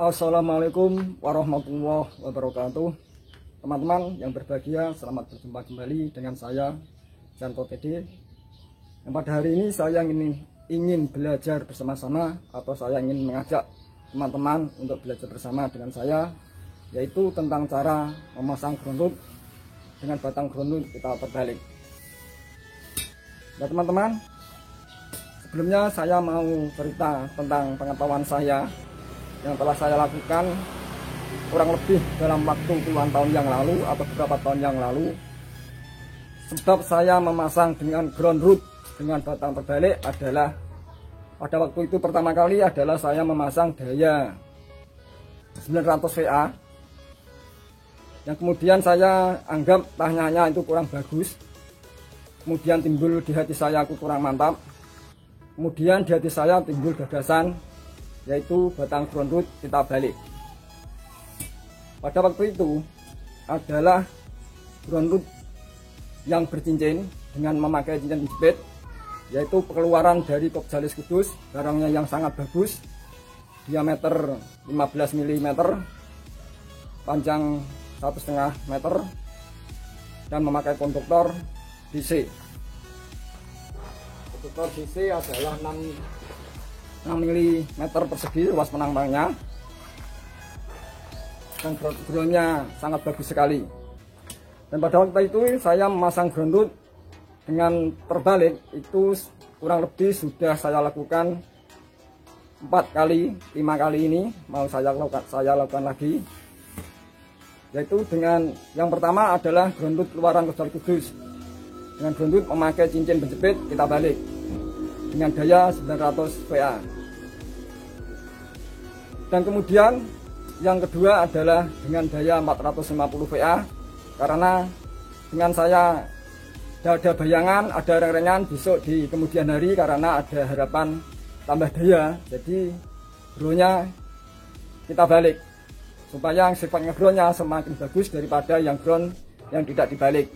Assalamualaikum warahmatullahi wabarakatuh. Teman-teman yang berbahagia, selamat berjumpa kembali dengan saya Janto TD. Yang pada hari ini saya ingin belajar bersama-sama, atau saya ingin mengajak teman-teman untuk belajar bersama dengan saya, yaitu tentang cara memasang ground root dengan batang ground root kita terbalik. Nah teman-teman, sebelumnya saya mau cerita tentang pengetahuan saya yang telah saya lakukan kurang lebih dalam waktu puluhan tahun yang lalu atau beberapa tahun yang lalu. Sebab saya memasang dengan ground root dengan batang terbalik adalah pada waktu itu pertama kali adalah saya memasang daya 900 VA yang kemudian saya anggap tahanannya itu kurang bagus. Kemudian timbul di hati saya aku kurang mantap. Kemudian di hati saya timbul gagasan, yaitu batang ground root kita balik. Pada waktu itu adalah ground root yang bercincin dengan memakai cincin jepit, yaitu pengeluaran dari Kopjalis Kudus, barangnya yang sangat bagus, diameter 15 mm, panjang 1,5 meter, dan memakai konduktor DC. Konduktor DC adalah 6 mm persegi luas penambangnya, dan groundnya sangat bagus sekali. Dan pada waktu itu saya memasang ground root dengan terbalik itu kurang lebih sudah saya lakukan 4 kali, 5 kali ini mau saya lakukan lagi, yaitu dengan yang pertama adalah ground root keluaran Kopjalis Kudus dengan ground root memakai cincin penjepit kita balik dengan daya 900 VA. Dan kemudian yang kedua adalah dengan daya 450 VA, karena dengan saya ada bayangan, ada reng-rengan besok di kemudian hari, karena ada harapan tambah daya, jadi groundnya kita balik supaya sifatnya groundnya semakin bagus daripada yang ground yang tidak dibalik.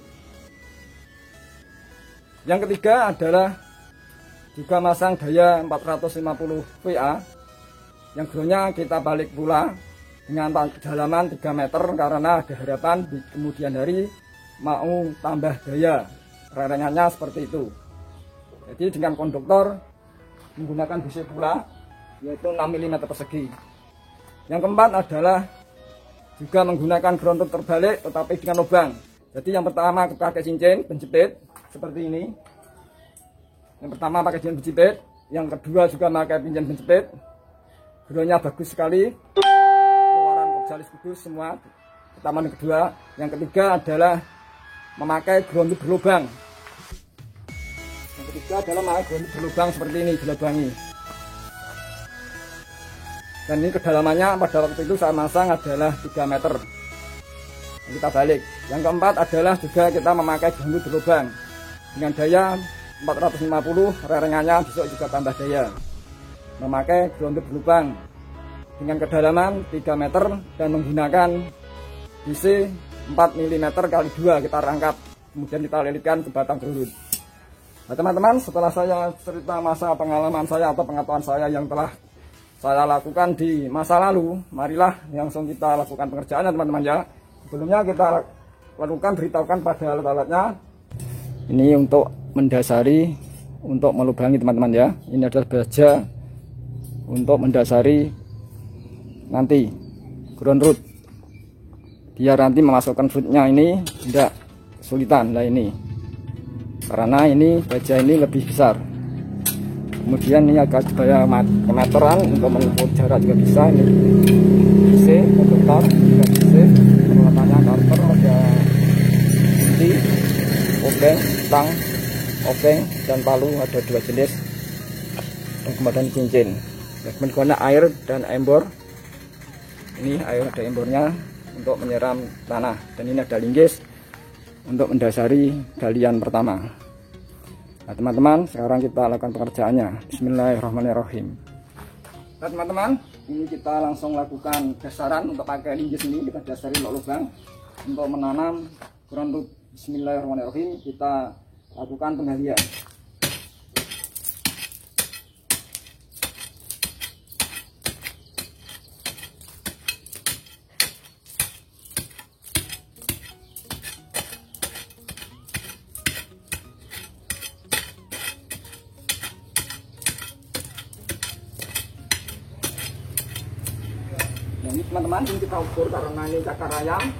Yang ketiga adalah juga masang daya 450 VA yang groundnya kita balik pula dengan kedalaman 3 meter, karena ada harapan di kemudian hari mau tambah daya, rengannya seperti itu. Jadi dengan konduktor menggunakan DC pula, yaitu 6 mm persegi. Yang keempat adalah juga menggunakan ground root terbalik tetapi dengan lubang. Jadi yang pertama kita pakai cincin penjepit seperti ini. Yang pertama pakai cincin penjepit, yang kedua juga pakai cincin penjepit. Groundnya bagus sekali, keluaran Kopjalis Kudus semua. Pertama dan kedua. Yang ketiga adalah memakai ground root berlubang. Yang ketiga adalah memakai ground root berlubang seperti ini, dilubangi. Dan ini kedalamannya pada waktu itu saya masang adalah 3 meter. Kita balik. Yang keempat adalah juga kita memakai ground root berlubang dengan daya 450, rengannya besok juga tambah daya. Memakai ground root berlubang dengan kedalaman 3 meter dan menggunakan DC 4 mm kali 2 kita rangkap, kemudian kita lilitkan ke batang ground root. Nah teman-teman, setelah saya cerita masa pengalaman saya atau pengetahuan saya yang telah saya lakukan di masa lalu, marilah langsung kita lakukan pengerjaannya teman-teman ya. Sebelumnya kita lakukan, beritahukan pada alat-alatnya. Ini untuk mendasari, untuk melubangi teman-teman ya. Ini adalah baja untuk mendasari nanti ground root, biar nanti memasukkan rootnya ini tidak kesulitan lah ini, karena ini baja ini lebih besar. Kemudian ini agak supaya kemeteran untuk mengukur jarak juga bisa. Ini DC konduktor juga DC, peralatannya karter, ada kunci, obeng, tang, obeng, dan palu ada 2 jenis, dan kemudian cincin. Menggunakan air dan embor. Ini air ada embornya untuk menyiram tanah, dan ini ada linggis untuk mendasari galian pertama. Nah teman-teman, sekarang kita lakukan pengerjaannya. Bismillahirrahmanirrahim. Nah teman-teman, ini kita langsung lakukan dasaran untuk pakai linggis ini. Kita dasari lubang untuk menanam ground root. Bismillahirrahmanirrahim. Kita lakukan penggalian. Nah ini teman-teman, ini kita ukur karena ini cakar ayam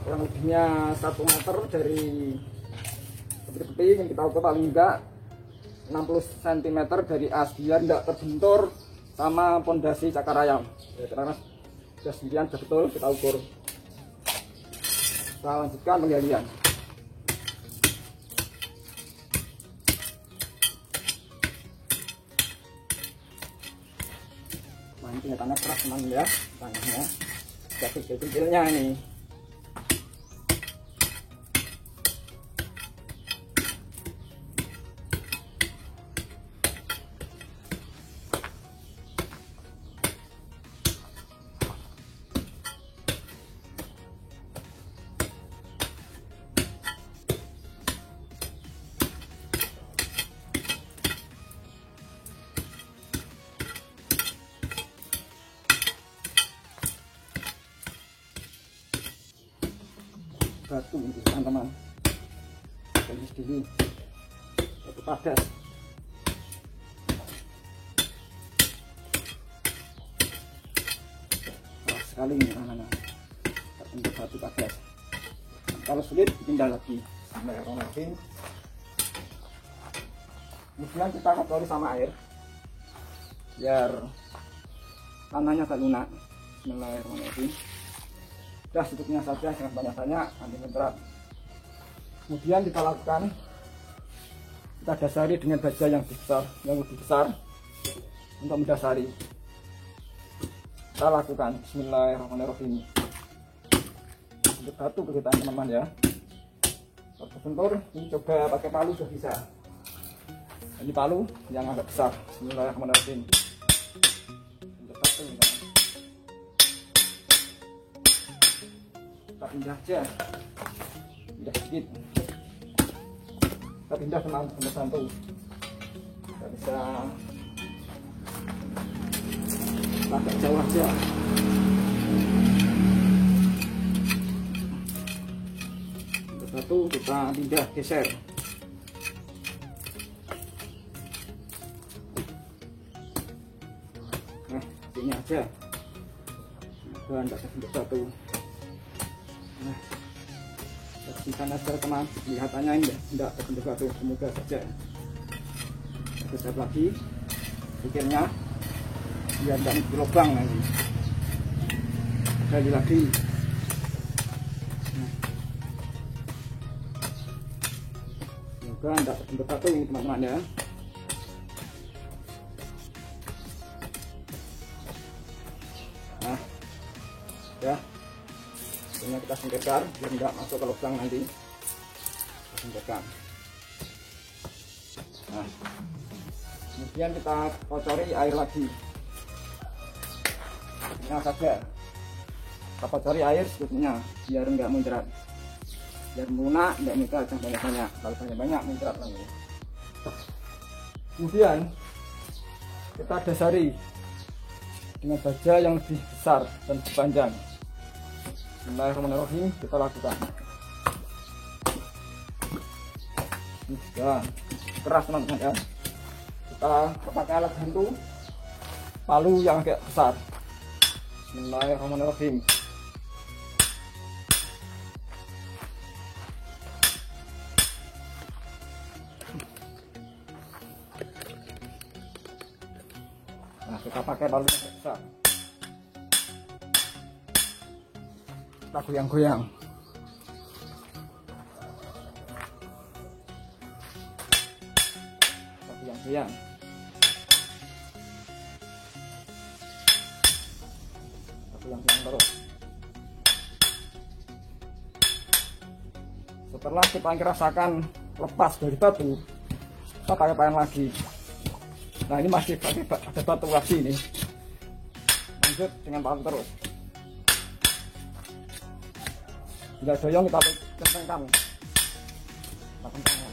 kurang lebihnya 1 meter dari tepi-tepi. Ini kita ukur paling enggak 60 cm dari as biar tidak terbentur sama pondasi cakar ayam ya, karena sudah sendirian sudah betul kita ukur. Kita lanjutkan penggalian. Nah ini kelihatannya keras teman ya, tangannya jadi kecilnya ini. Batu ini teman-teman, ini segini batu padas. Keras sekali ini teman-teman, untuk batu padas. Kalau sulit pindah lagi. Bismillahirrahmanirrahim. Kemudian kita kotori sama air biar tanahnya tak lunak. Bismillahirrahmanirrahim. Sudah secukupnya saja, jangan banyak-banyak nanti menterat. Kemudian kita lakukan, kita dasari dengan baja yang lebih besar untuk mendasari. Kita lakukan bismillahirrahmanirrahim. Untuk batu kita teman-teman ya. Kalau bentur ini coba pakai palu sudah bisa. Ini palu yang agak besar. Bismillahirrahmanirrahim. Untuk batu teman-teman. Kita pindah aja, pindah sedikit, kita pindah teman-teman santu, kita bisa agak jauh aja. Untuk satu kita pindah geser. Nah sini aja, dan tidak bentuk satu. Nah, bersihkan aja teman, kelihatannya ini tidak terbentuk batu, semoga saja. Kita siap lagi pikirnya biar tidak berlubang nanti. Gali lagi. Nah, semoga tidak terbentuk batu ini teman-teman ya. Nah, ya. Kita singkirkan biar tidak masuk ke lubang nanti. Kita singkirkan. Nah, kemudian kita kocori air lagi. Nah saja, kita kocori air secukupnya biar enggak muncrat, biar lunak, enggak muncrat yang banyak-banyak. Kalau banyak-banyak muncrat lagi. Kemudian kita dasari dengan baja yang lebih besar dan lebih panjang. Bismillahirrahmanirrahim, kita lakukan. Ya, keras teman-teman ya. Kita pakai alat bantu palu yang agak besar. Bismillahirrahmanirrahim. Nah, kita pakai palu yang agak besar. Kita goyang-goyang. Kita goyang-goyang. Kita goyang-goyang terus. Setelah kita rasakan lepas dari batu, kita pakai payan lagi. Nah ini masih pakai ada batu lagi nih. Lanjut dengan palu terus. Bila doyong kita kencangkan, kita kencangkan.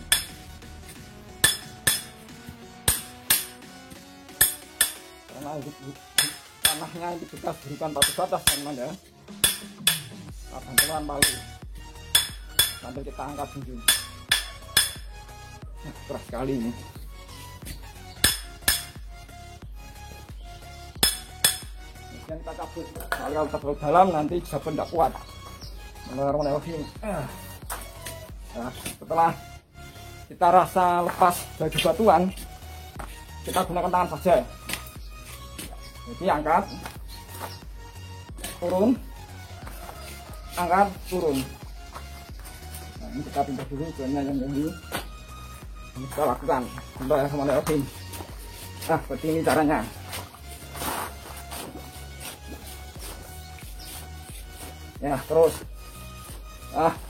Karena tanahnya itu bekas berikan batu batas teman ya. Bantuan palu sambil kita angkat sendiri. Nah, keras sekali ini. yang kita cabut. Kalau kita terlalu dalam nanti jabon tidak kuat. Bismillahirrahmanirrahim. Nah, setelah kita rasa lepas dari batuan, kita gunakan tangan saja. Jadi angkat, turun, angkat, turun. Nah, ini kita pindah dulu joinnya yang ini. Ini kita lakukan. Bismillahirrahmanirrahim. Nah, seperti ini caranya. Ya, terus.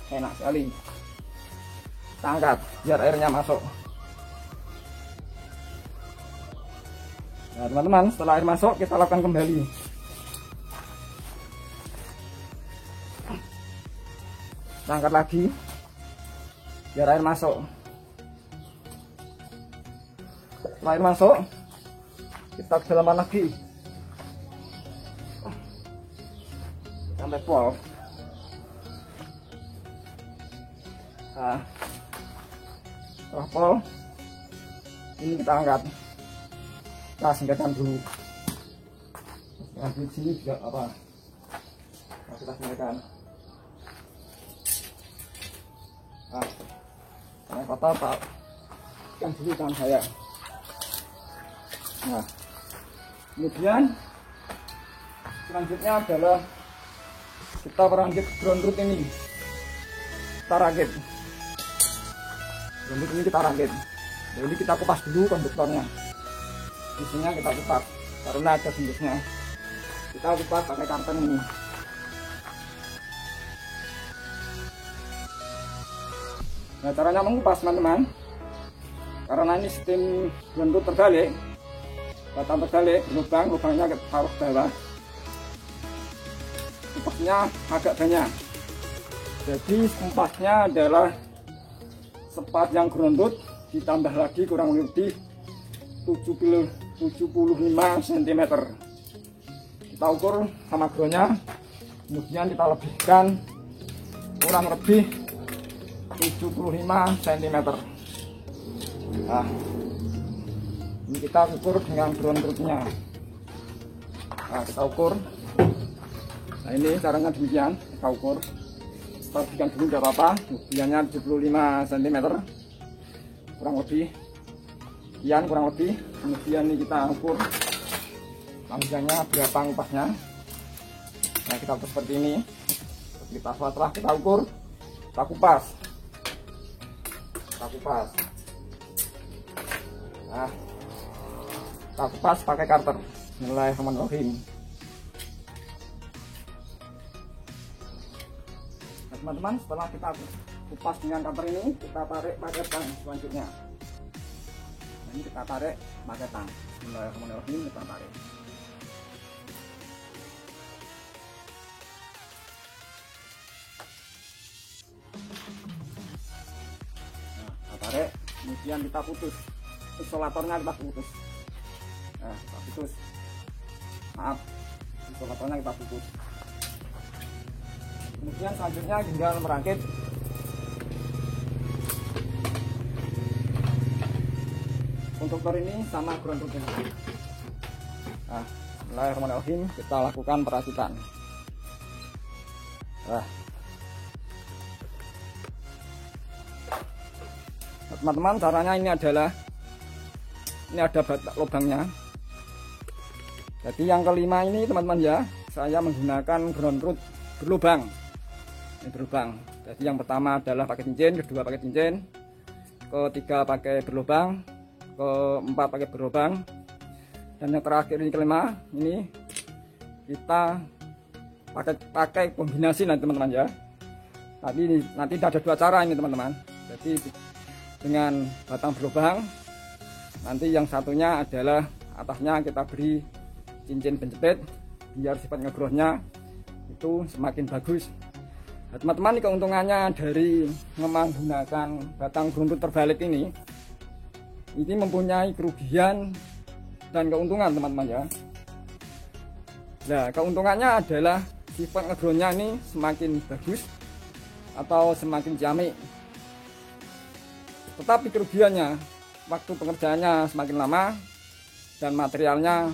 Enak sekali. Kita angkat biar airnya masuk. Nah, teman-teman, setelah air masuk kita lakukan kembali. Kita angkat lagi biar air masuk. Setelah air masuk kita kedalaman lagi sampai pol. Nah, setelah pol ini kita angkat, kita singkatkan dulu. Nah, di sini juga apa? Nah, kita singkatkan. Nah, yang kotor pak, yang dulu tangan saya. Nah, kemudian selanjutnya adalah kita merangkit ground root ini. Kita rakit. Ground root ini kita rakit. Jadi kita kupas dulu konduktornya. Isinya kita kupas karena ada bungkusnya. Kita kupas pakai karton ini. Nah, caranya mengupas teman-teman. Karena ini sistem ground root terbalik. Batang terbalik, lubangnya taruh bawah. Kupasnya agak banyak. Jadi kupasnya adalah sepat yang ground root ditambah lagi kurang lebih 75 cm. Kita ukur sama groundnya, kemudian kita lebihkan kurang lebih 75 cm. Nah, ini kita ukur dengan ground rootnya. Nah, kita ukur. Nah, ini caranya demikian. Kita ukur. Kita berikan dulu tidak apa-apa. Kemudiannya 75 cm kurang lebih. Sekian kurang lebih. Kemudian ini kita ukur panjangnya berapa ngupasnya. Nah, kita ukur seperti ini. Setelah kita ukur, kita kupas. Nah, kita kupas pakai karter. Bismillahirrahmanirrahim. Nah, teman-teman, setelah kita kupas dengan karter ini, kita tarik pakai tang selanjutnya. Nah, ini kita tarik pakai tang. Bismillahirrahmanirrahim, kita tarik. Nah, kita tarik, kemudian kita putus. Isolatornya kita putus. Nah, kita putus. Maaf, isolatornya kita putus. Kemudian selanjutnya tinggal merangkit konduktor ini sama ground root ini. Nah, bismillahirrahmanirrahim, kita lakukan perakitan. Nah, teman-teman, caranya ini adalah ada batak lubangnya. Jadi yang kelima ini teman-teman ya, saya menggunakan ground root berlubang. Ini berlubang. Jadi yang pertama adalah pakai cincin, kedua pakai cincin, ketiga pakai berlubang, keempat pakai berlubang, dan yang terakhir ini kelima ini kita pakai kombinasi nanti teman-teman ya. Tapi nanti ada dua cara ini teman-teman. Jadi dengan batang berlubang, nanti yang satunya adalah atasnya kita beri cincin penjepit biar sifat ngegrowthnya itu semakin bagus. Nah, teman-teman, keuntungannya dari menggunakan batang ground root terbalik ini mempunyai kerugian dan keuntungan teman-teman ya. Nah, keuntungannya adalah sifat ngegrowthnya ini semakin bagus atau semakin ciamik. Tetapi kerugiannya, waktu pengerjaannya semakin lama dan materialnya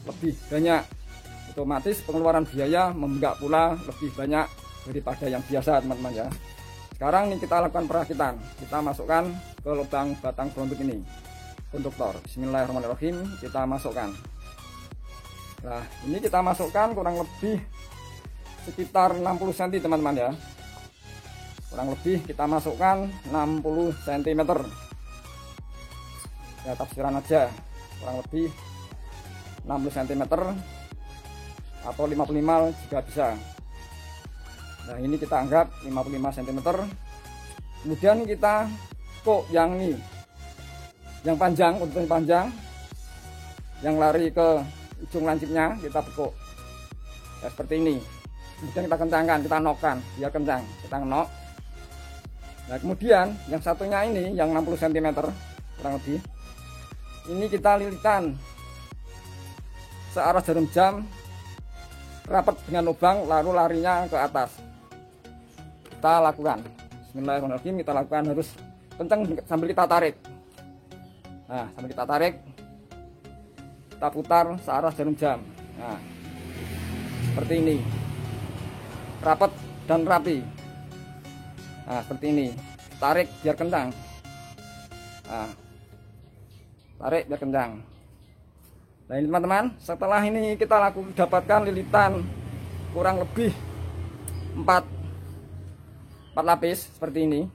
lebih banyak. Itu otomatis pengeluaran biaya membengkak pula lebih banyak daripada yang biasa teman-teman ya. Sekarang ini kita lakukan perakitan, kita masukkan ke lubang batang beruntuk ini konduktor. Bismillahirrahmanirrahim, kita masukkan. Nah ini kita masukkan kurang lebih sekitar 60 cm teman-teman ya, kurang lebih kita masukkan 60 cm ya, tafsiran aja, kurang lebih 60 cm atau 55 juga bisa. Nah ini kita anggap 55 cm. Kemudian kita kok yang ini, yang panjang, untuk yang panjang, yang lari ke ujung lancipnya kita bekuk ya, seperti ini. Kemudian kita kencangkan, kita nokkan biar kencang, kita nok. Nah kemudian yang satunya ini yang 60 cm kurang lebih, ini kita lilitkan searah jarum jam rapat dengan lubang, lalu larinya ke atas. Kita lakukan, bismillahirrahmanirrahim, kita lakukan harus kencang sambil kita tarik. Nah sambil kita tarik, kita putar searah jarum jam. Nah seperti ini, rapat dan rapi. Nah seperti ini, tarik biar kencang. Nah, tarik biar kencang. Nah ini teman-teman, setelah ini kita dapatkan lilitan kurang lebih 4 lapis seperti ini.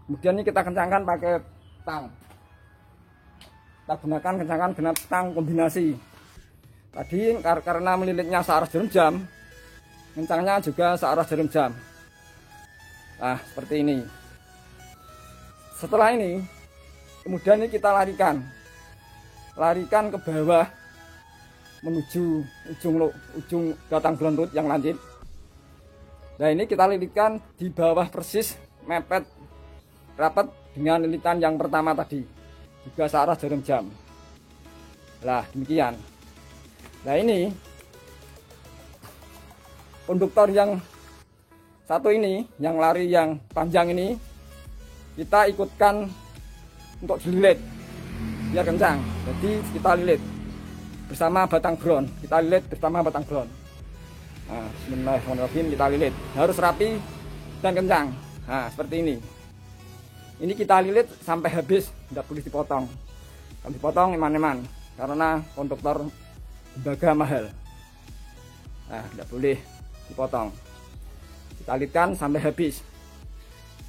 Kemudian ini kita kencangkan pakai tang. Kita gunakan kencangkan dengan tang kombinasi. Tadi karena melilitnya searah jarum jam, kencangnya juga searah jarum jam. Nah seperti ini. Setelah ini kemudian ini kita larikan ke bawah menuju ujung batang beruntuk yang lancip. Nah ini kita lilitkan di bawah persis, mepet rapat dengan lilitan yang pertama tadi, juga searah jarum jam. Nah demikian. Nah ini konduktor yang satu ini, yang lari yang panjang ini, kita ikutkan untuk dililit biar kencang. Jadi kita lilit bersama batang bron, kita lilit bersama batang bron. Nah, bismillahirrahmanirrahim, kita lilit harus rapi dan kencang. Nah seperti ini. Ini kita lilit sampai habis, tidak boleh dipotong. Kalau dipotong eman-eman, karena konduktor tembaga mahal. Nah tidak boleh dipotong. Kita lilitkan sampai habis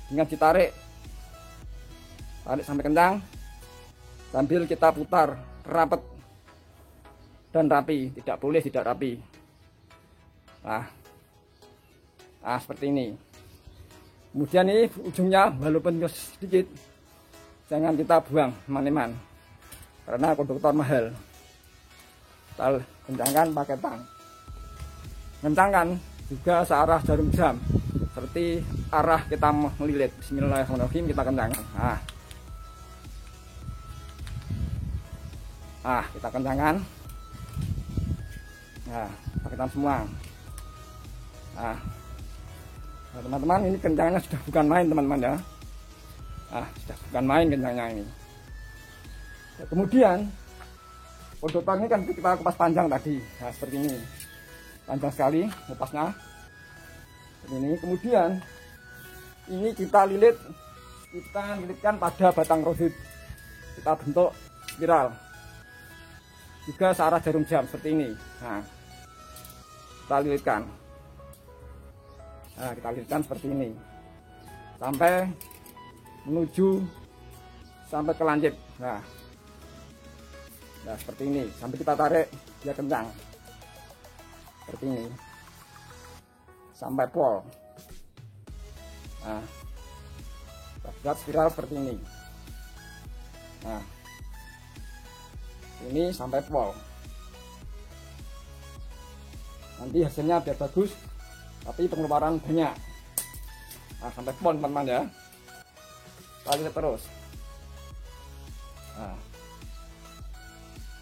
dengan ditarik, tarik sampai kencang, sambil kita putar rapat dan rapi, tidak boleh tidak rapi. Nah seperti ini. Kemudian ini ujungnya walaupun sedikit, jangan kita buang teman-teman, karena konduktor mahal. Kita kencangkan pakai tang, kencangkan juga searah jarum jam seperti arah kita melilit. Bismillahirrahmanirrahim, kita kencangkan. Kita kencangkan. Nah pakai semua. Nah teman-teman, ini kencangnya sudah bukan main teman-teman ya. Sudah bukan main kencangnya ini. Ya, kemudian konduktor ini kan kita kupas panjang tadi. Nah seperti ini, panjang sekali kupasnya seperti ini. Kemudian ini kita lilitkan pada batang rodit, kita bentuk spiral juga searah jarum jam seperti ini. Nah kita lilitkan. Nah kita lilitkan seperti ini sampai menuju sampai ke lancip. Nah seperti ini, sampai kita tarik dia kencang seperti ini sampai pol. Nah kita buat spiral seperti ini. Nah ini sampai pol. Nanti hasilnya biar bagus tapi pengeluaran banyak. Nah sampai pol teman-teman ya, kita lihat terus. Nah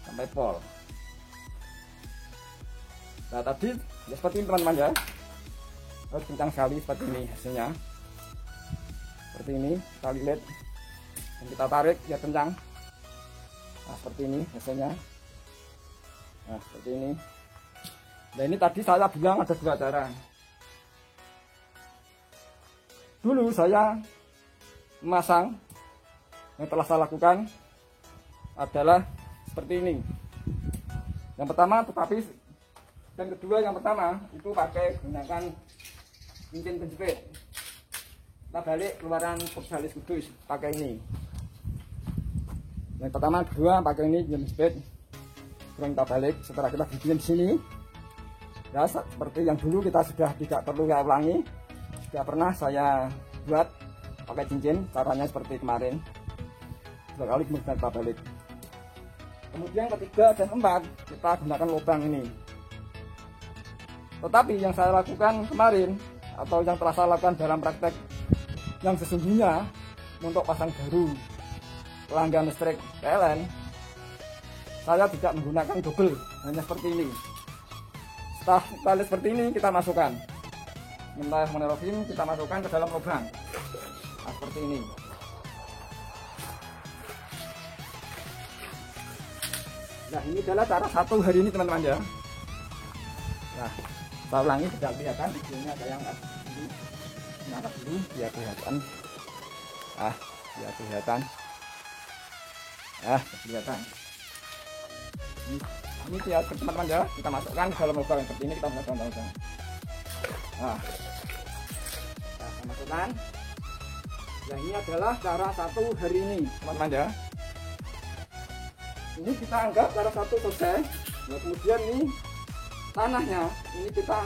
sampai pol. Nah tadi ya seperti ini teman-teman ya, harus kencang sekali seperti ini hasilnya. Seperti ini kita lihat dan kita tarik biar kencang. Nah seperti ini hasilnya. Nah seperti ini. Nah ini tadi saya bilang ada dua cara. Dulu saya memasang, yang telah saya lakukan adalah seperti ini. Yang pertama, tetapi yang kedua, yang pertama itu pakai gunakan cincin penjepit. Kita balik keluaran Kopsalis Kudus pakai ini. Yang pertama, kedua pakai ini cincin penjepit. Kemudian kita balik setelah kita bikin di sini. Ya seperti yang dulu kita sudah tidak perlu saya ulangi. Sudah pernah saya buat pakai cincin, caranya seperti kemarin. Dua kali kemudian kita balik. Kemudian ketiga dan keempat kita gunakan lubang ini. Tetapi yang saya lakukan kemarin atau yang telah saya lakukan dalam praktek yang sesungguhnya untuk pasang baru pelanggan listrik PLN, saya tidak menggunakan double, hanya seperti ini. Setelah kita lihat seperti ini, kita masukkan. Bismillahirrahmanirrahim, kita masukkan ke dalam lubang. Nah, seperti ini. Nah, ini adalah cara satu hari ini teman-teman ya. Nah, saya ulangi tidak kelihatan videonya kayak nggak dulu. Nangkap dulu biar kelihatan. Biar kelihatan. Kelihatan. Ini ya teman-teman ya, kita masukkan ke dalam lubang seperti ini, kita masukkan dalam lubang. Kita masukkan. Nah, ini adalah cara satu hari ini teman-teman ya. Ini kita anggap cara satu selesai. Nah, kemudian ini tanahnya ini kita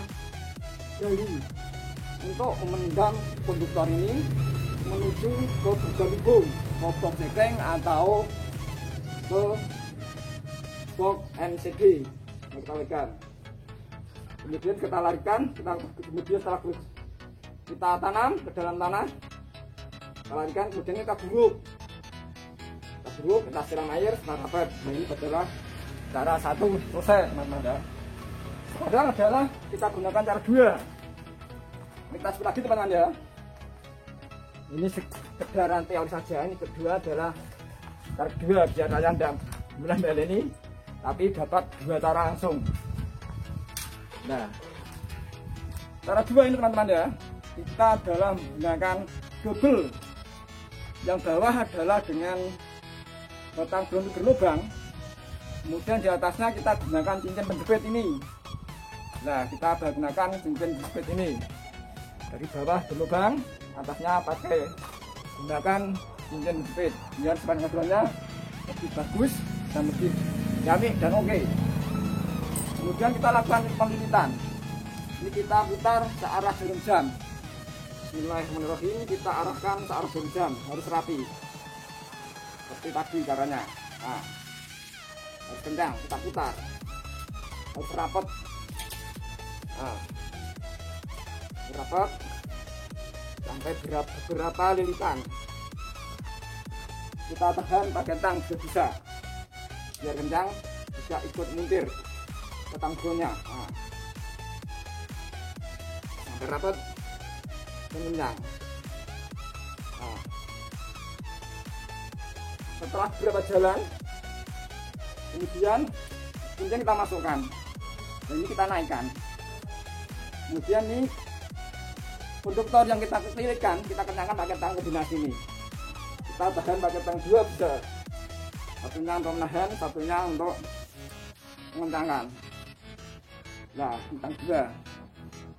gali untuk memendam konduktor ini menuju ke Bogalibung, ke box sekeng atau ke box NCD yang kita larikan. Kemudian kita larikan, kemudian setelah kita tanam ke dalam tanah, kita larikan, kemudian kita buruk, kita siram air setelah dapat. Nah, ini adalah cara satu selesai teman-teman ya. Sekarang adalah kita gunakan cara dua. Kita sebut lagi teman-teman ya. Ini sekedar teori saja. Ini kedua adalah cara kedua biar kalian tidak mulai ini, tapi dapat dua cara langsung. Nah, cara dua ini teman-teman ya, kita adalah menggunakan double. Yang bawah adalah dengan batang berlubang. Kemudian di atasnya kita gunakan cincin penjepit ini. Nah, kita gunakan cincin penjepit ini. Dari bawah berlubang, atasnya pakai gunakan cincin penjepit biar sepanjang-panjangnya lebih bagus dan lebih jamik dan oke. Kemudian kita lakukan penglilitan. Ini kita putar searah jarum jam. Bismillahirrahmanirrahim, kita arahkan searah jarum jam, harus rapi. Seperti tadi caranya. Nah, harus kencang, kita putar. Harus rapat. Nah, rapat sampai beberapa lilitan. Kita tahan pakai tang juga bisa, biar kencang, bisa ikut muntir ke tanggonya. Nah, sampai rapat dan kencang. Nah, setelah beberapa jalan, kemudian kita masukkan. Dan ini kita naikkan. Kemudian nih konduktor yang kita kekirikan, kita kencangkan pakai tang kombinasi ini. Kita tahan pakai tang dua bisa. Satunya untuk menahan, satunya untuk mengencangkan. Nah, tang dua.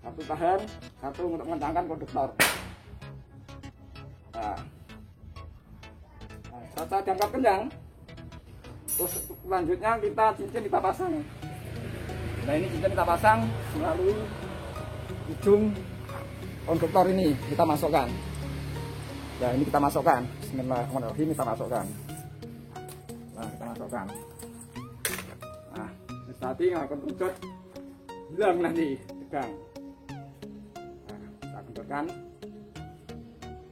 Satu tahan, satu untuk mengencangkan konduktor. Nah, saat diangkat kencang, terus selanjutnya cincin kita pasang. Nah, ini cincin kita pasang melalui ujung konduktor ini kita masukkan. Ya, ini kita masukkan. Bismillahirrahmanirrahim, kita masukkan. Nah, kita masukkan. Nah, tadi ngelakukan konduktor hilang nanti tegang. Nah, kita kendorkan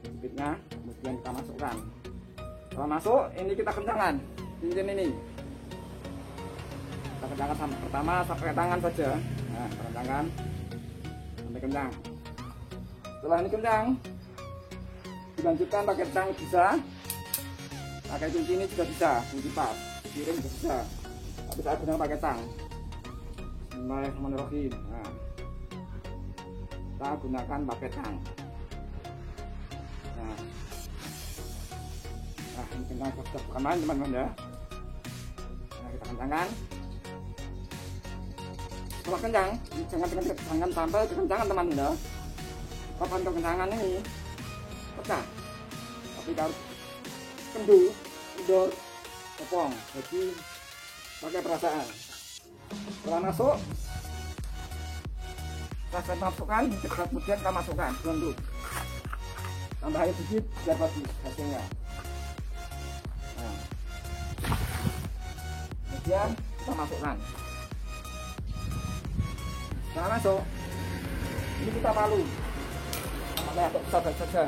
jepitnya, kemudian kita masukkan. Setelah masuk, ini kita kencangkan cincin ini. Kita kencangkan sampai pertama sampai tangan saja. Nah, kencangkan sampai kencang. Setelah ini kencang, dilanjutkan pakai tang bisa, pakai kunci ini juga bisa, kunci pas, piring juga bisa. Tapi saya gunakan pakai tang. Bismillahirrahmanirrahim. Nah, kita gunakan pakai tang. Nah ini kencang kencang teman-teman ya. Nah, kita kencangkan. Kalau kencang, jangan sampai kekencangan teman-teman ya. Kapan kekencangan ini pecah. Tapi harus kendor, kopong. Jadi pakai perasaan. Setelah masuk, kita masukkan, kemudian kita masukkan dulu. Tambah air sedikit biar bagus hasilnya. Nah, kemudian kita masukkan. Setelah masuk, ini kita palu. Namanya agak besar saja.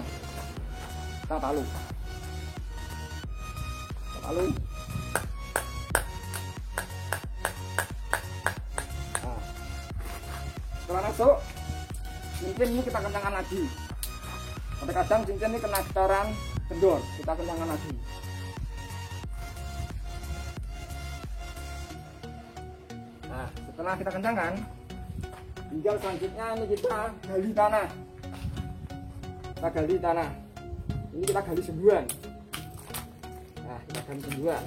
Kita palu. Kita palu. Nah, setelah masuk, cincin ini kita kencangkan lagi. Sampai kadang cincin ini kena getaran kendor, kita kencangkan lagi. Nah, setelah kita kencangkan, tinggal selanjutnya ini kita gali tanah. Kita gali tanah. Ini kita gali sembuhan. Nah, kita gali sembuhan.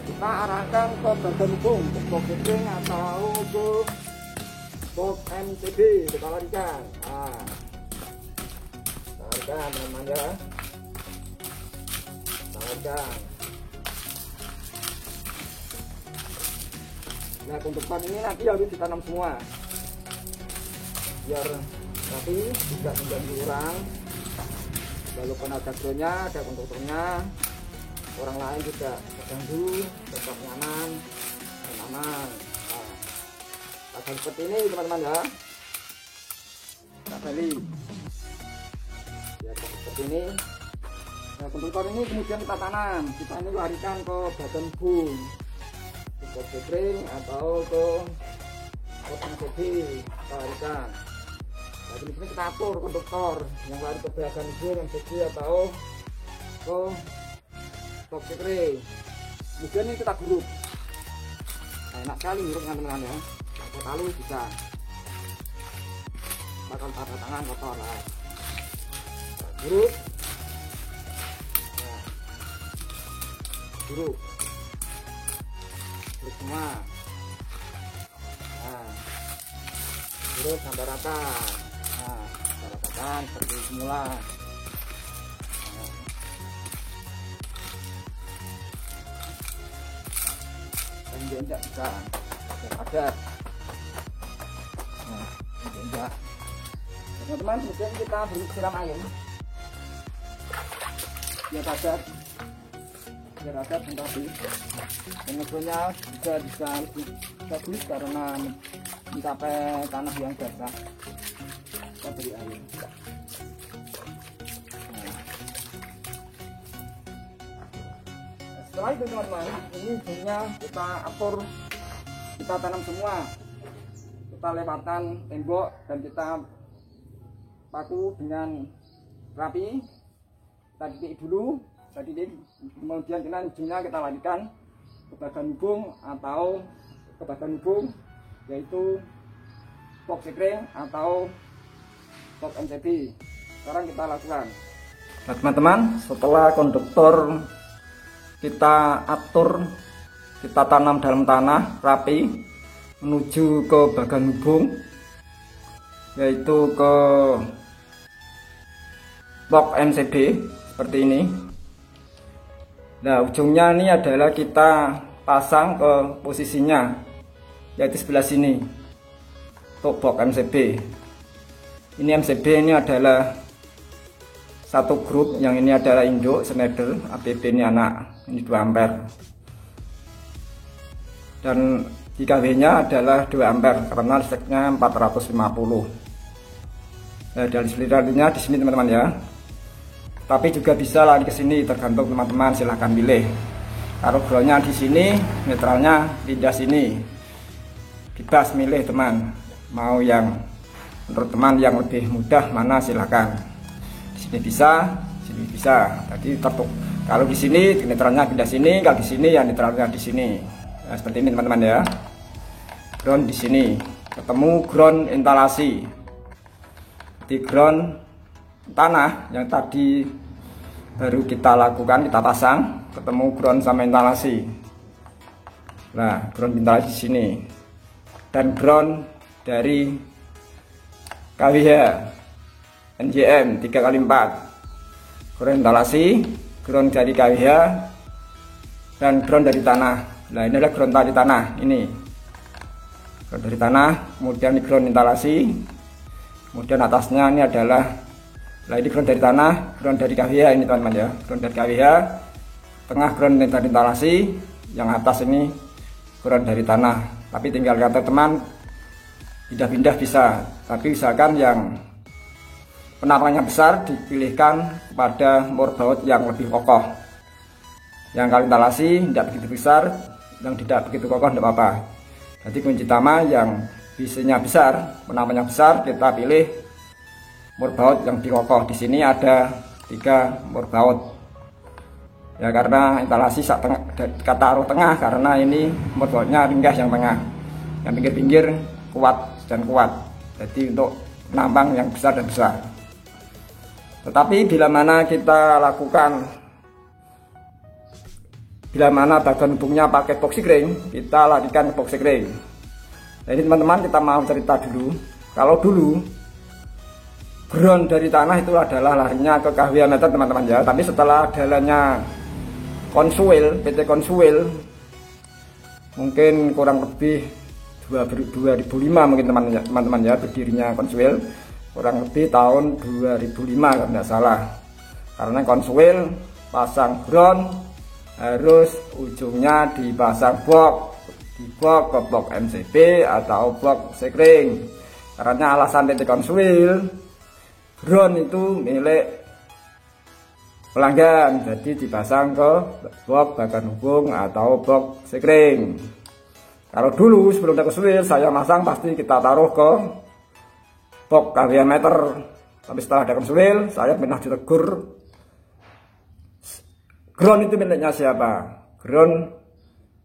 Kita arahkan ke badan hubung, ke box setting atau ke box MCB, kita larikan. Nah, larikan teman-teman ya. Larikan. Nah, konstruktor ini nanti harus ditanam semua biar rapi, tidak mengganggu orang. Walaupun ada groundnya, ada konstruktornya, orang lain juga terganggu, tetap nyaman dan aman. Nah, agar seperti ini teman-teman ya. Kita balik biar seperti ini. Nah, konstruktor ini kemudian kita tanam. Kita ini larikan ke badan bung, box setting atau ke box MCB, kita larikan. Nah, di sini kita atur konduktor yang lari ke badan bung, MCB atau ke box setting. Kemudian ini kita guruk. Nah, enak sekali guruknya teman-teman ya. Pakai palu bisa. Bakal pakai tangan kotor lah. Guruk. Nah, guruk. Semua. Nah, guruk sampai rata. Nah, kita ratakan seperti semula. Nah, dan jenjak bisa padat. Nah, jenjak. Teman-teman, kemudian kita beri siram air. Biar padat. Biar padat dan rapi. Pengukurnya juga bisa lebih bagus karena mencapai tanah yang basah. Kita beri air. Nah, setelah itu teman-teman, ini hubungnya kita atur, kita tanam semua. Kita lewatkan tembok dan kita paku dengan rapi. Kita titik dulu, kemudian ujungnya kita larikan ke badan hubung atau ke badan hubung, yaitu box setting atau box MCB. Sekarang kita lakukan. Nah teman-teman, setelah konduktor kita atur, kita tanam dalam tanah rapi menuju ke badan hubung, yaitu ke box MCB seperti ini. Nah, ujungnya ini adalah kita pasang ke posisinya, yaitu sebelah sini untuk box MCB. Ini MCB ini adalah satu grup, yang ini adalah induk Schneider, ABB ini anak, ini 2 ampere. Dan 3W nya adalah 2 ampere karena listriknya 450. Nah, dari selirarnya di sini teman-teman ya. Tapi juga bisa lari ke sini, tergantung teman-teman, silahkan pilih. Kalau groundnya di sini, netralnya pindah sini. Bebas milih teman, mau yang menurut teman yang lebih mudah mana silahkan. Di sini bisa, sini bisa. Jadi kalau di sini netralnya pindah sini, kalau di sini ya netralnya di sini. Nah, seperti ini teman-teman ya. Ground di sini ketemu ground instalasi di ground tanah yang tadi baru kita lakukan, kita pasang, ketemu ground sama instalasi. Nah, ground instalasi di sini dan ground dari KWH NJM 3x4, ground instalasi, ground dari KWH dan ground dari tanah. Nah, ini adalah ground dari tanah, ini ground dari tanah, kemudian ini ground instalasi, kemudian atasnya ini adalah, nah ini ground dari tanah, ground dari KWH ini teman-teman ya, ground dari KWH, tengah ground dari instalasi, yang atas ini ground dari tanah. Tapi tinggal kata teman pindah-pindah bisa, tapi misalkan yang penampangnya besar dipilihkan kepada morbaut yang lebih kokoh. Yang kali instalasi tidak begitu besar, yang tidak begitu kokoh tidak apa-apa. Jadi kunci utama yang visinya besar, penampangnya besar, kita pilih morbaut yang lebih kokoh. Di sini ada 3 morbaut. Ya karena instalasi kita taruh tengah karena ini morbautnya ringkas yang tengah. Yang pinggir-pinggir kuat dan kuat. Jadi untuk penampang yang besar dan besar. Tetapi bila mana kita lakukan, bila mana bagian hubungnya pakai box ring, kita larikan ke box ring. Jadi teman-teman, kita mau cerita dulu. Kalau dulu ground dari tanah itu adalah larinya ke KWH meter teman-teman ya. Tapi setelah adanya Konsuil, PT Konsuil, mungkin kurang lebih 2005 mungkin teman-teman ya, berdirinya Konsuil kurang lebih tahun 2005 kalau tidak salah. Karena Konsuil pasang ground harus ujungnya dipasang box, di box ke box MCB atau box sekring. Karena alasan PT Konsuil, ground itu milik pelanggan, jadi dipasang ke box bagian hubung atau box sekring. Kalau dulu sebelum ada Konsuil, saya masang pasti kita taruh ke box KWH meter. Tapi setelah ada Konsuil, saya pernah ditegur, ground itu miliknya siapa? Ground,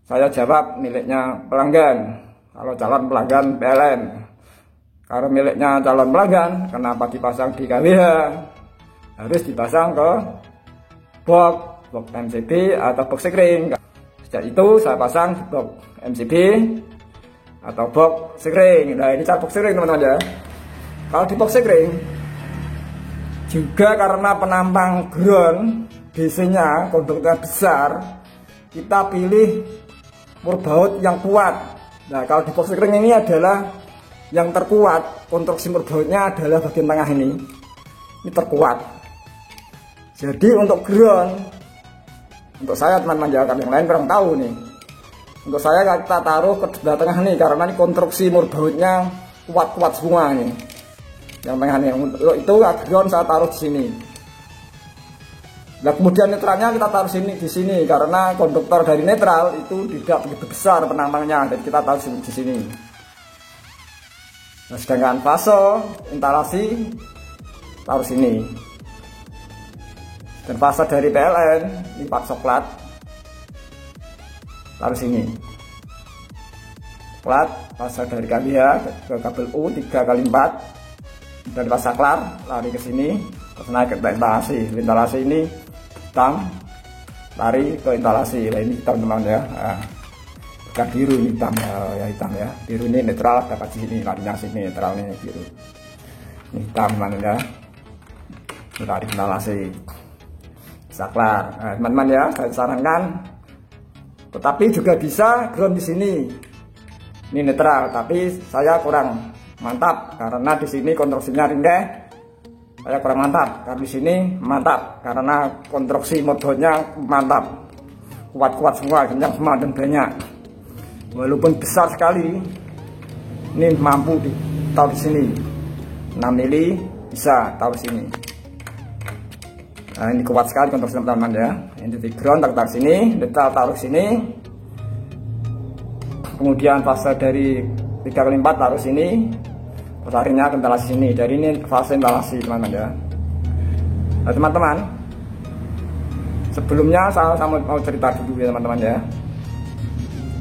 saya jawab, miliknya pelanggan. Kalau calon pelanggan PLN. Kalau miliknya calon pelanggan, kenapa dipasang di KWH? Harus dipasang ke box MCB atau box sekring. Sejak itu saya pasang di box MCB atau box sekring. Nah ini cara box sekring teman-teman ya. Kalau di box sekring juga karena penampang ground DC-nya konduktornya besar, kita pilih morbaut yang kuat. Nah kalau di box sekring ini adalah yang terkuat, konstruksi morbautnya adalah bagian tengah ini terkuat. Jadi untuk ground, untuk saya teman-teman ya, yang lain kurang tahu nih. Untuk saya kita taruh ke sebelah tengah nih, karena ini konstruksi morbautnya kuat-kuat semua nih. Yang tengah nih, untuk itu ground saya taruh di sini. Nah kemudian netralnya kita taruh di sini karena konduktor dari netral itu tidak begitu besar penampangnya, jadi kita taruh di sini. Nah sedangkan fase instalasi taruh sini. Dan fase dari PLN ini Pak Soklat taruh sini. Plat fase dari KWH ke kabel U 3x4 dan fase saklar lari ke sini, terus naik ke instalasi. Instalasi ini hitam, lari ke instalasi. Nah ini hitam teman ya. Nah, bukan biru, ini hitam ya, hitam ya. Biru ini netral, dapat di sini, larinya sini, netral ini biru. Ini hitam teman ya. Lari ke instalasi. Saklar, nah, teman-teman ya, saya sarankan. Tetapi juga bisa ground di sini. Ini netral, tapi saya kurang mantap karena di sini konstruksinya ringkeh. Saya kurang mantap. Karena di sini mantap karena konstruksi morbautnya mantap, kuat-kuat semua, kencang semua dan banyak. Walaupun besar sekali, ini mampu ditaruh di sini. 6 mili bisa taruh sini. Nah ini kuat sekali konstruksi teman-teman ya. Ini di ground taruh sini, detail taruh sini. Kemudian fase dari 3x4 taruh sini. Larinya ke instalasi sini. Dari ini fase instalasi teman-teman ya. Nah teman-teman, sebelumnya saya mau cerita dulu ya teman-teman ya.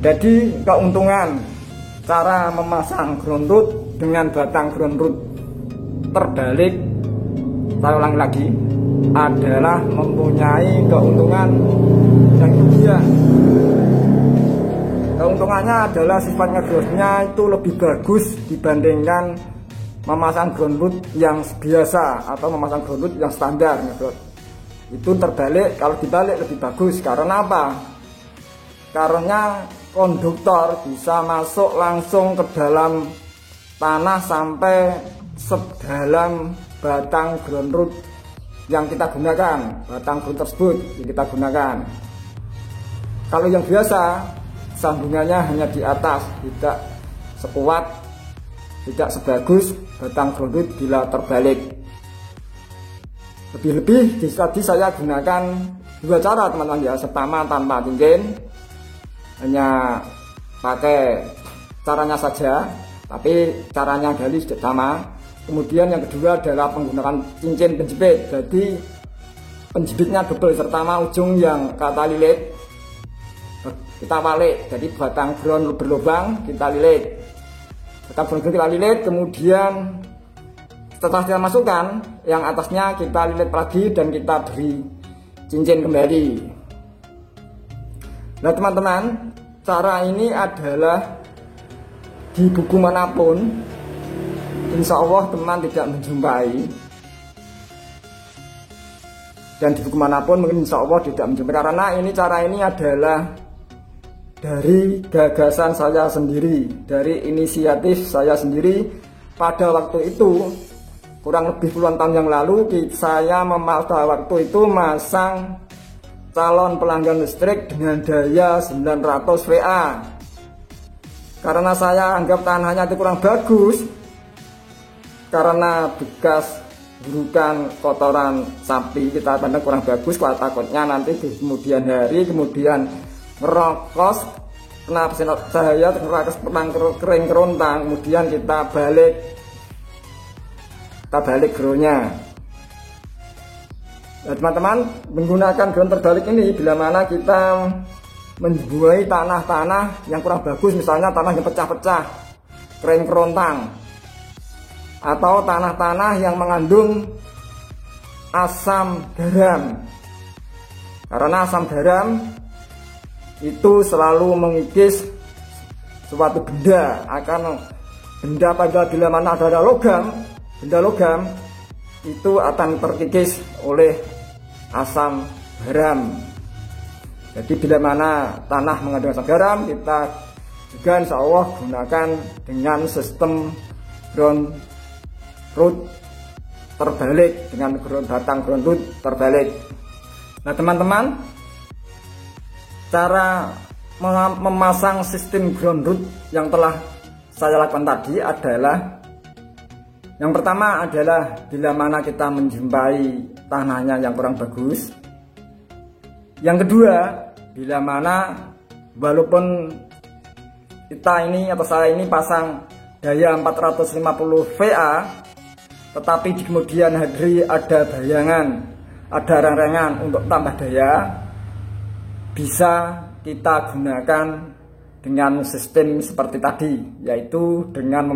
Jadi keuntungan cara memasang ground root dengan batang ground root terbalik, saya ulangi lagi, adalah mempunyai keuntungan yang demikian. Keuntungannya adalah sifatnya growth-nya itu lebih bagus dibandingkan memasang ground root yang biasa atau memasang ground root yang standar. Itu terbalik, kalau dibalik lebih bagus. Karena apa? Karena konduktor bisa masuk langsung ke dalam tanah sampai sedalam batang ground root yang kita gunakan, batang ground tersebut yang kita gunakan. Kalau yang biasa, sambungannya hanya di atas, tidak sekuat, tidak sebagus batang ground root bila terbalik. Lebih-lebih tadi saya gunakan dua cara teman-teman ya. Pertama tanpa cincin, hanya pakai caranya saja, tapi caranya gali sama. Kemudian yang kedua adalah menggunakan cincin penjepit. Jadi penjepitnya double, pertama ujung yang kata lilit kita balik, jadi batang ground berlubang kita lilit, batang ground kita lilit, kemudian setelah kita masukkan yang atasnya kita lilit lagi dan kita beri cincin kembali. Nah teman-teman, cara ini adalah di buku manapun insya Allah teman tidak menjumpai, dan di buku manapun mungkin insya Allah tidak menjumpai, karena ini cara ini adalah dari gagasan saya sendiri, dari inisiatif saya sendiri. Pada waktu itu kurang lebih puluhan tahun yang lalu saya pada waktu itu masang calon pelanggan listrik dengan daya 900 VA. Karena saya anggap tanahnya itu kurang bagus, karena bekas burukan kotoran sapi kita pandang kurang bagus, takutnya nanti di kemudian hari kemudian merokos, kena sinar cahaya, terkena kering kerontang, kemudian kita balik groundnya. Nah, teman-teman, menggunakan ground terbalik ini bila mana kita membuai tanah-tanah yang kurang bagus, misalnya tanah yang pecah-pecah, kering kerontang, atau tanah-tanah yang mengandung asam garam. Karena asam garam itu selalu mengikis suatu benda, akan benda pada bila mana ada logam, benda logam itu akan terkikis oleh asam garam. Jadi bila mana tanah mengandung asam garam, kita juga insya Allah gunakan dengan sistem ground root terbalik, dengan batang ground root terbalik. Nah teman-teman, cara memasang sistem ground root yang telah saya lakukan tadi adalah, yang pertama adalah bila mana kita menjumpai tanahnya yang kurang bagus. Yang kedua, bila mana walaupun kita ini atau saya ini pasang daya 450 VA, tetapi di kemudian hari ada bayangan, ada rangsangan untuk tambah daya, bisa kita gunakan dengan sistem seperti tadi, yaitu dengan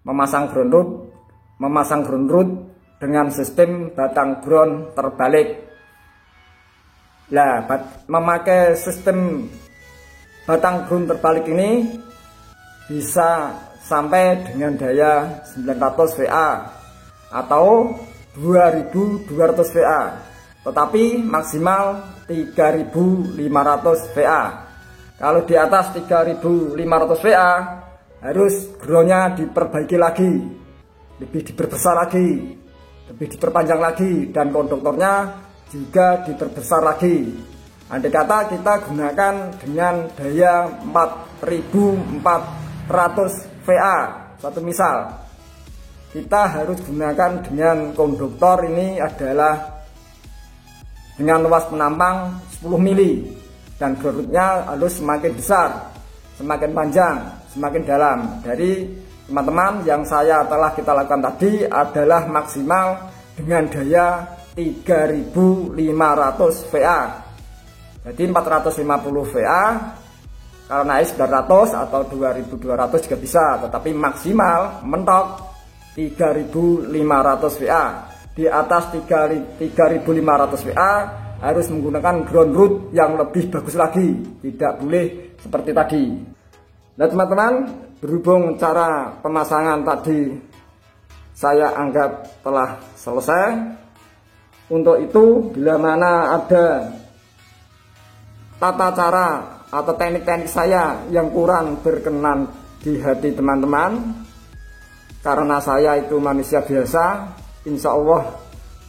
memasang ground root dengan sistem batang ground terbalik. Nah, memakai sistem batang ground terbalik ini bisa sampai dengan daya 900 VA atau 2200 VA, tetapi maksimal 3500 VA. Kalau di atas 3500 VA harus groundnya diperbaiki lagi, lebih diperbesar lagi, lebih diperpanjang lagi, dan konduktornya juga diperbesar lagi. Andai kata kita gunakan dengan daya 4400 VA, satu misal, kita harus gunakan dengan konduktor ini adalah dengan luas penampang 10 mili, dan groundnya harus semakin besar, semakin panjang, semakin dalam. Dari teman-teman yang kita lakukan tadi adalah maksimal dengan daya 3500 VA. Jadi 450 VA Kalau naik 900 atau 2200 juga bisa, tetapi maksimal mentok 3500 VA. Di atas 3500 VA harus menggunakan ground root yang lebih bagus lagi, tidak boleh seperti tadi. Nah teman-teman, berhubung cara pemasangan tadi saya anggap telah selesai. Untuk itu, bila mana ada tata cara atau teknik-teknik saya yang kurang berkenan di hati teman-teman, karena saya itu manusia biasa, insya Allah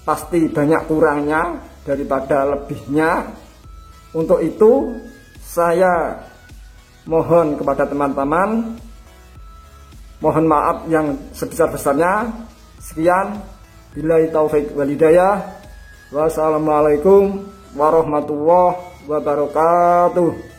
pasti banyak kurangnya daripada lebihnya. Untuk itu saya mohon kepada teman-teman, mohon maaf yang sebesar-besarnya. Sekian, billahi taufik wal hidayah. Wassalamualaikum warahmatullahi wabarakatuh.